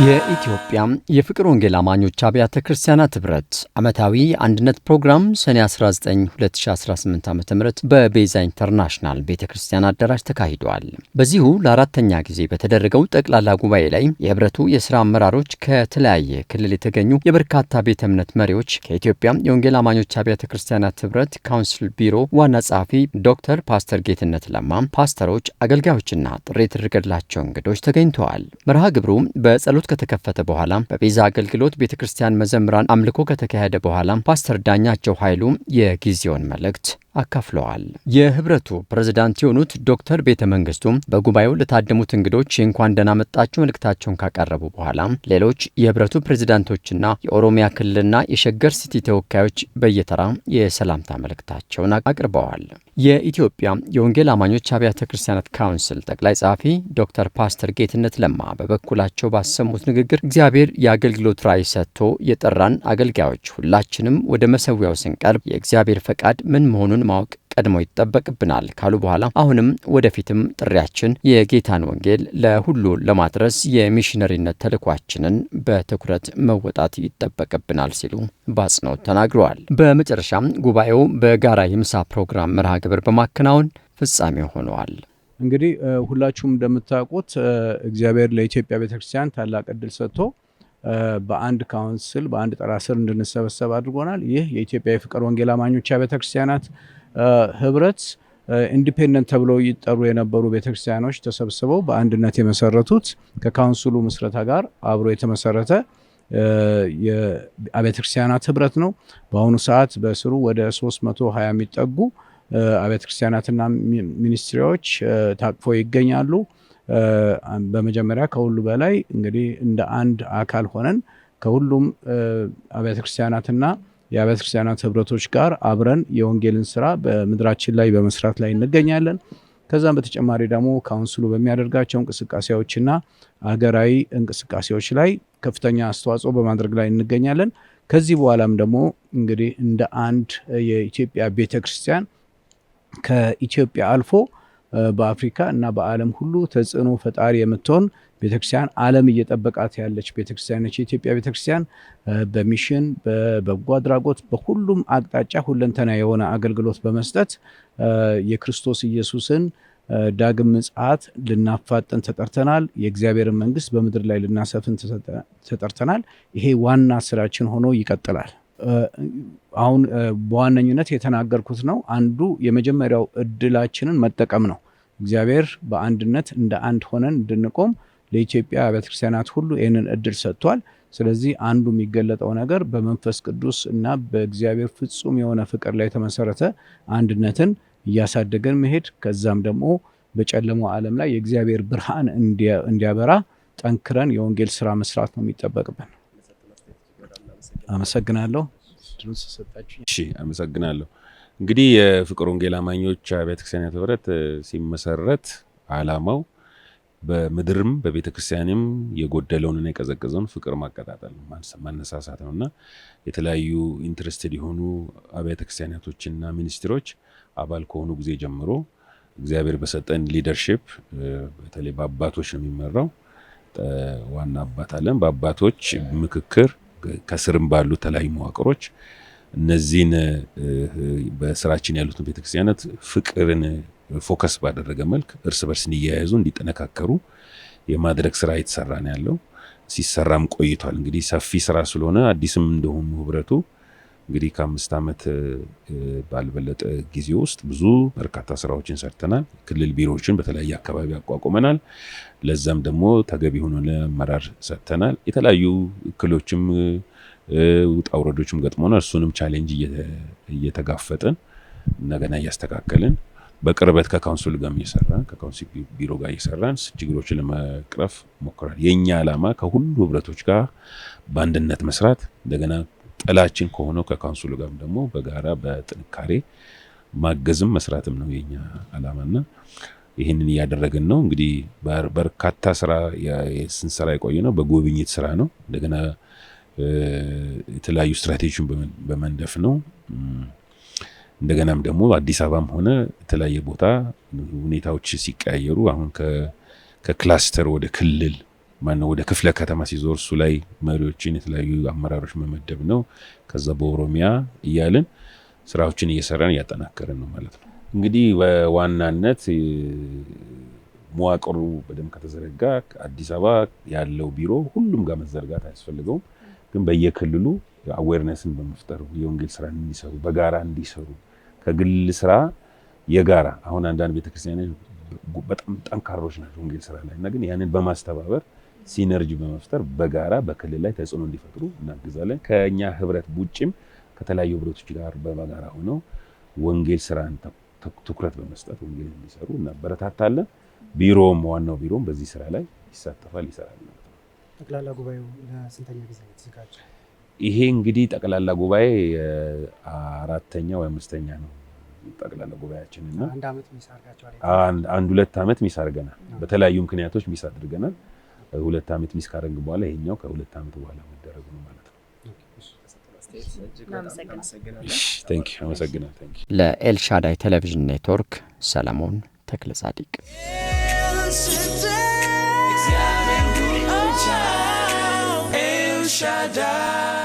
የኢትዮጵያ የፍቅር ወንጌል አማኞች አብያተ ክርስቲያናት ኅብረት ዓመታዊ አንድነት ፕሮግራም ሰኔ 19 2018 ዓ.ም በቤዛ ኢንተርናሽናል ቤተክርስቲያን አዳራሽ ተካሂዷል። በዚሁ ለአራተኛ ጊዜ በተደረገው ጠቅላላ ጉባኤ ላይ የኅብረቱ የሥራ አመራሮች፣ ከተለያየ ክልል የተገኙ የበርካታ ቤተ እምነት መሪዎች፣ ከኢትዮጵያ የወንጌል አማኞች አብያተ ክርስቲያናት ኅብረት ካውንስል ቢሮ ዋና ጸሐፊ ዶክተር ፓስተር ጌትነት ለማ፣ ፓስተሮች፣ አገልጋዮችና ጥሪ የተደረገላቸው እንግዶች ተገኝተዋል። መርሃ ግብሩ በጸሎት ከተከፈተ በኋላ በቤዛ አገልግሎት ቤተክርስቲያን መዘምራን አምልኮ ከተካሄደ በኋላ ፓስተር ዳኛቸው ኃይሉ የጊዜውን መልእክት አካፍለዋል። የኅብረቱ ፕሬዝዳንት የሆኑት ዶክተር ቤተ መንግስቱ በጉባኤው ለታደሙት እንግዶች እንኳን ደህና መጣችሁ መልእክታቸውን ካቀረቡ በኋላ ሌሎች የኅብረቱ ፕሬዝዳንቶችና የኦሮሚያ ክልልና የሸገር ሲቲ ተወካዮች በየተራ የሰላምታ መልእክታቸውን አቅርበዋል። የኢትዮጵያ የወንጌል አማኞች አብያተ ክርስቲያናት ካውንስል ጠቅላይ ጸሐፊ ዶክተር ፓስተር ጌትነት ለማ በበኩላቸው ባሰሙት ንግግር እግዚአብሔር የአገልግሎት ራዕይ ሰጥቶ የጠራን አገልጋዮች ሁላችንም ወደ መሰዊያው ስንቀርብ የእግዚአብሔር ፈቃድ ምን መሆኑን ማወቅ ቀድሞ ይጠበቅብናል ካሉ በኋላ አሁንም ወደፊትም ጥሪያችን የጌታን ወንጌል ለሁሉ ለማድረስ የሚሽነሪነት ተልዕኳችንን በትኩረት መወጣት ይጠበቅብናል ሲሉ በአጽንኦት ተናግረዋል። በመጨረሻም ጉባኤው በጋራ የምሳ ፕሮግራም መርሃ ግብር በማከናወን ፍጻሜ ሆነዋል። እንግዲህ ሁላችሁም እንደምታውቁት እግዚአብሔር ለኢትዮጵያ ቤተክርስቲያን ታላቅ ዕድል ሰጥቶ በአንድ ካውንስል በአንድ ጥላ ስር እንድንሰበሰብ አድርጎናል። ይህ የኢትዮጵያ የፍቅር ወንጌል አማኞች ቤተክርስቲያናት ኅብረት ኢንዲፔንደንት ተብለው ይጠሩ የነበሩ ቤተክርስቲያኖች ተሰብስበው በአንድነት የመሰረቱት ከካውንስሉ ምስረታ ጋር አብሮ የተመሰረተ የአብያተ ክርስቲያናት ኅብረት ነው። በአሁኑ ሰዓት በስሩ ወደ 320 የሚጠጉ አብያተ ክርስቲያናትና ሚኒስትሪዎች ታቅፎ ይገኛሉ። በመጀመሪያ ከሁሉ በላይ እንግዲህ እንደ አንድ አካል ሆነን ከሁሉም አብያተ ክርስቲያናትና የአብያተ ክርስቲያናት ኅብረቶች ጋር አብረን የወንጌልን ስራ በምድራችን ላይ በመስራት ላይ እንገኛለን። ከዛም በተጨማሪ ደግሞ ካውንስሉ በሚያደርጋቸው እንቅስቃሴዎችና ሀገራዊ እንቅስቃሴዎች ላይ ከፍተኛ አስተዋጽኦ በማድረግ ላይ እንገኛለን። ከዚህ በኋላም ደግሞ እንግዲህ እንደ አንድ የኢትዮጵያ ቤተክርስቲያን ከኢትዮጵያ አልፎ በአፍሪካ እና በዓለም ሁሉ ተጽዕኖ ፈጣሪ የምትሆን ቤተክርስቲያን ዓለም እየጠበቃት ያለች ቤተክርስቲያን ነች። የኢትዮጵያ ቤተክርስቲያን በሚሽን በበጎ አድራጎት በሁሉም አቅጣጫ ሁለንተና የሆነ አገልግሎት በመስጠት የክርስቶስ ኢየሱስን ዳግም ምጽአት ልናፋጥን ተጠርተናል። የእግዚአብሔርን መንግስት በምድር ላይ ልናሰፍን ተጠርተናል። ይሄ ዋና ስራችን ሆኖ ይቀጥላል። አሁን በዋነኝነት የተናገርኩት ነው። አንዱ የመጀመሪያው እድላችንን መጠቀም ነው። እግዚአብሔር በአንድነት እንደ አንድ ሆነን እንድንቆም ለኢትዮጵያ ቤተክርስቲያናት ሁሉ ይህንን እድል ሰጥቷል። ስለዚህ አንዱ የሚገለጠው ነገር በመንፈስ ቅዱስ እና በእግዚአብሔር ፍጹም የሆነ ፍቅር ላይ የተመሰረተ አንድነትን እያሳደገን መሄድ፣ ከዛም ደግሞ በጨለማው ዓለም ላይ የእግዚአብሔር ብርሃን እንዲያበራ ጠንክረን የወንጌል ስራ መስራት ነው የሚጠበቅብን። አመሰግናለሁ። እሺ፣ አመሰግናለሁ። እንግዲህ የፍቅር ወንጌል አማኞች አብያተ ክርስቲያናት ኅብረት ሲመሰረት ዓላማው በምድርም በቤተ ክርስቲያንም የጎደለውንና የቀዘቀዘውን ፍቅር ማቀጣጠል ማነሳሳት ነውና የተለያዩ ኢንትረስትድ የሆኑ አብያተ ክርስቲያናቶችና ሚኒስትሮች አባል ከሆኑ ጊዜ ጀምሮ እግዚአብሔር በሰጠን ሊደርሺፕ በተለይ በአባቶች ነው የሚመራው። ዋና አባት አለን። በአባቶች ምክክር ከስርም ባሉ ተለያዩ መዋቅሮች እነዚህን በስራችን ያሉትን ቤተክርስቲያናት ፍቅርን ፎከስ ባደረገ መልክ እርስ በርስ እንዲያያዙ እንዲጠነካከሩ የማድረግ ስራ የተሰራ ነው ያለው። ሲሰራም ቆይቷል። እንግዲህ ሰፊ ስራ ስለሆነ አዲስም እንደሆኑ ኅብረቱ እንግዲህ ከ5 ዓመት ባልበለጠ ጊዜ ውስጥ ብዙ በርካታ ስራዎችን ሰርተናል። ክልል ቢሮዎችን በተለያየ አካባቢ አቋቁመናል። ለዛም ደግሞ ተገቢ ሆኖ ለአመራር ሰጥተናል። የተለያዩ እክሎችም ውጣ ውረዶችም ገጥሞናል። እሱንም ቻሌንጅ እየተጋፈጥን እንደገና እያስተካከልን በቅርበት ከካውንስሉ ጋር እየሰራን ከካውንስል ቢሮ ጋር እየሰራን ችግሮችን ለመቅረፍ ሞክራል። የኛ ዓላማ ከሁሉ ኅብረቶች ጋር በአንድነት መስራት እንደገና ጥላችን ከሆነው ከካውንስሉ ጋር ደግሞ በጋራ በጥንካሬ ማገዝም መስራትም ነው የኛ ዓላማና ይህንን እያደረግን ነው። እንግዲህ በርካታ ስራ ስንሰራ የቆየ ነው። በጉብኝት ስራ ነው። እንደገና የተለያዩ ስትራቴጂን በመንደፍ ነው። እንደገናም ደግሞ አዲስ አበባም ሆነ የተለያየ ቦታ ሁኔታዎች ሲቀያየሩ አሁን ከክላስተር ወደ ክልል ማነው ወደ ክፍለ ከተማ ሲዞር እሱ ላይ መሪዎችን የተለያዩ አመራሮች መመደብ ነው። ከዛ በኦሮሚያ እያልን ስራዎችን እየሰራን እያጠናከርን ነው ማለት ነው። እንግዲህ በዋናነት መዋቅሩ በደንብ ከተዘረጋ አዲስ አበባ ያለው ቢሮ ሁሉም ጋር መዘርጋት አያስፈልገውም። ግን በየክልሉ አዌርነስን በመፍጠር የወንጌል ስራ እንዲሰሩ በጋራ እንዲሰሩ ከግል ስራ የጋራ አሁን አንዳንድ ቤተክርስቲያኖች በጣም ጠንካሮች ናቸው ወንጌል ስራ ላይ እና ግን ያንን በማስተባበር ሲነርጂ በመፍጠር በጋራ በክልል ላይ ተጽዕኖ እንዲፈጥሩ እናግዛለን። ከኛ ህብረት ውጭም ከተለያዩ ህብረቶች ጋር በጋራ ሆነው ወንጌል ስራን ትኩረት በመስጠት ወንጌል እንዲሰሩ እናበረታታለን። ቢሮም ዋናው ቢሮም በዚህ ስራ ላይ ይሳተፋል ይሰራል ማለት ነው። ጠቅላላ ጉባኤው ለስንተኛ ጊዜ ተዘጋጀ? ይሄ እንግዲህ ጠቅላላ ጉባኤ አራተኛ ወይ አምስተኛ ነው ጠቅላላ ጉባኤያችንና አንድ አመት ሚስ አድርጋችኋል? አንድ 2 አመት ሚስ አድርገናል። በተለያዩ ምክንያቶች ሚስ አድርገናል። 2 አመት ሚስ ካደረግን በኋላ ይሄኛው ከ2 አመት በኋላ መደረጉ ነው ማለት ነው። ቴንክ ዩ አመሰግናለሁ። ለኤልሻዳይ ቴሌቪዥን ኔትወርክ ሰለሞን ተክለ ጻዲቅ። El Shaddai.